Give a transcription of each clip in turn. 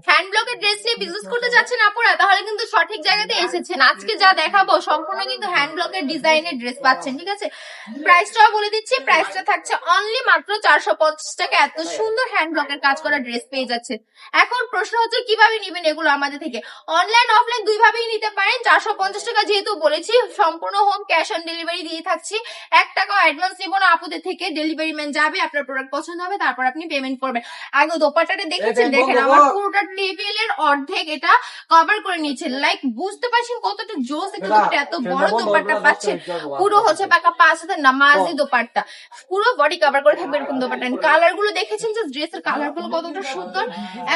Hand ব্লকের dress নিয়ে business করতে যাচ্ছেন আপুরা, তাহলে কিন্তু সঠিক জায়গাতে এসেছেন। আজকে যা দেখাবো সম্পূর্ণ কিন্তু হ্যান্ড ব্লকের ডিজাইনের ড্রেস পাচ্ছেন, ঠিক আছে। প্রাইসটাও বলে দিচ্ছি, প্রাইসটা থাকছে অনলি মাত্র 450 টাকা। এত সুন্দর হ্যান্ড ব্লকের কাজ করা ড্রেস পেয়ে যাচ্ছে। এখন প্রশ্ন হচ্ছে কিভাবে নিবেন এগুলো আমাদের থেকে। অনলাইন অফলাইন দুই ভাবেই নিতে পারেন। 450 টাকা যেহেতু বলেছি, সম্পূর্ণ হোম ক্যাশ অন ডেলিভারি দিয়ে থাকছি। 1 টাকাও অ্যাডভান্স নিব না আপুদের থেকে। ডেলিভারি ম্যান যাবে, আপনার প্রোডাক্ট পছন্দ হবে, তারপর আপনি পেমেন্ট করবেন। আগে দোপাট্টাটা দেখেছেন, দেখেন আমার পুরোটা টেবিলের অর্ধেক এটা কভার করে নিয়েছে। লাইক বুঝতে পারছেন কতটা জোস একটা দোপাট্টা, এত বড় দোপাট্টা পাচ্ছেন। পুরো হচ্ছে পাকা 5 হাতের নামাজি দোপাট্টা, পুরো বডি কভার করে থাকবে এরকম দোপাট্টা। কালার গুলো দেখেছেন যে ড্রেসের কালার গুলো কতটা সুন্দর।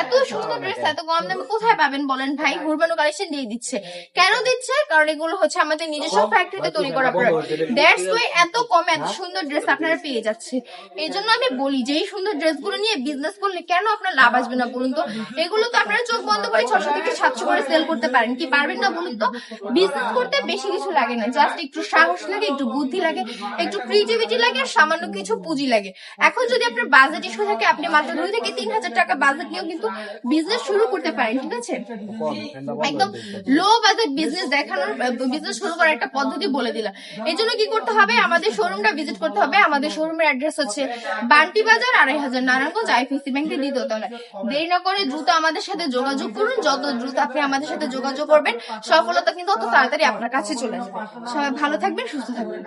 এত সুন্দর ড্রেস এত কম দামে কোথায় পাবেন বলেন ভাই? হুরবানো কালেকশন দিয়ে দিচ্ছে। কেন দিচ্ছে? কারণ এগুলো হচ্ছে আমাদের নিজস্ব ফ্যাক্টরিতে তৈরি করা প্রোডাক্ট। দ্যাটস ওয়াই এত কমে এত সুন্দর ড্রেস আপনারা পেয়ে যাচ্ছে। এই জন্য আমি বলি যে এই সুন্দর ড্রেসগুলো নিয়ে বিজনেস করলে কেন আপনার লাভ আসবে না বলুন তো? এগুলো তো আপনারা চোখ বন্ধ করে 600 থেকে 700 করে সেল করতে পারেন, কি পারবেন না বলুন তো? বিজনেস করতে বেশি কিছু লাগে না, জাস্ট একটু সাহস লাগে, একটু বুদ্ধি লাগে, একটু ক্রিয়েটিভিটি লাগে, আর সামান্য কিছু পুঁজি লাগে। এখন যদি আপনার বাজেট ইস্যু থাকে, আপনি মাত্র 2 থেকে 3 হাজার টাকা বাজেট নিয়েও কিন্তু বিজনেস শুরু করতে পারেন, ঠিক আছে। একদম লো বাজেট বিজনেস দেখানোর, বিজনেস শুরু করার একটা পদ্ধতি বলে দিলাম। এই জন্য কি করতে হবে, আমাদের শোরুমটা ভিজিট করতে হবে। আমাদের শোরুমের অ্যাড্রেস হচ্ছে বান্টি বাজার 2500 নারায়ণগঞ্জ আইপিসি ব্যাংকের দ্বিতীয় তলায়। দেরি না করে দ্রুত আমাদের সাথে যোগাযোগ করুন। যত দ্রুত আপনি আমাদের সাথে যোগাযোগ করবেন, সফলতা কিন্তু তত তাড়াতাড়ি আপনার কাছে চলে আসবে। সবাই ভালো থাকবেন, সুস্থ থাকবেন।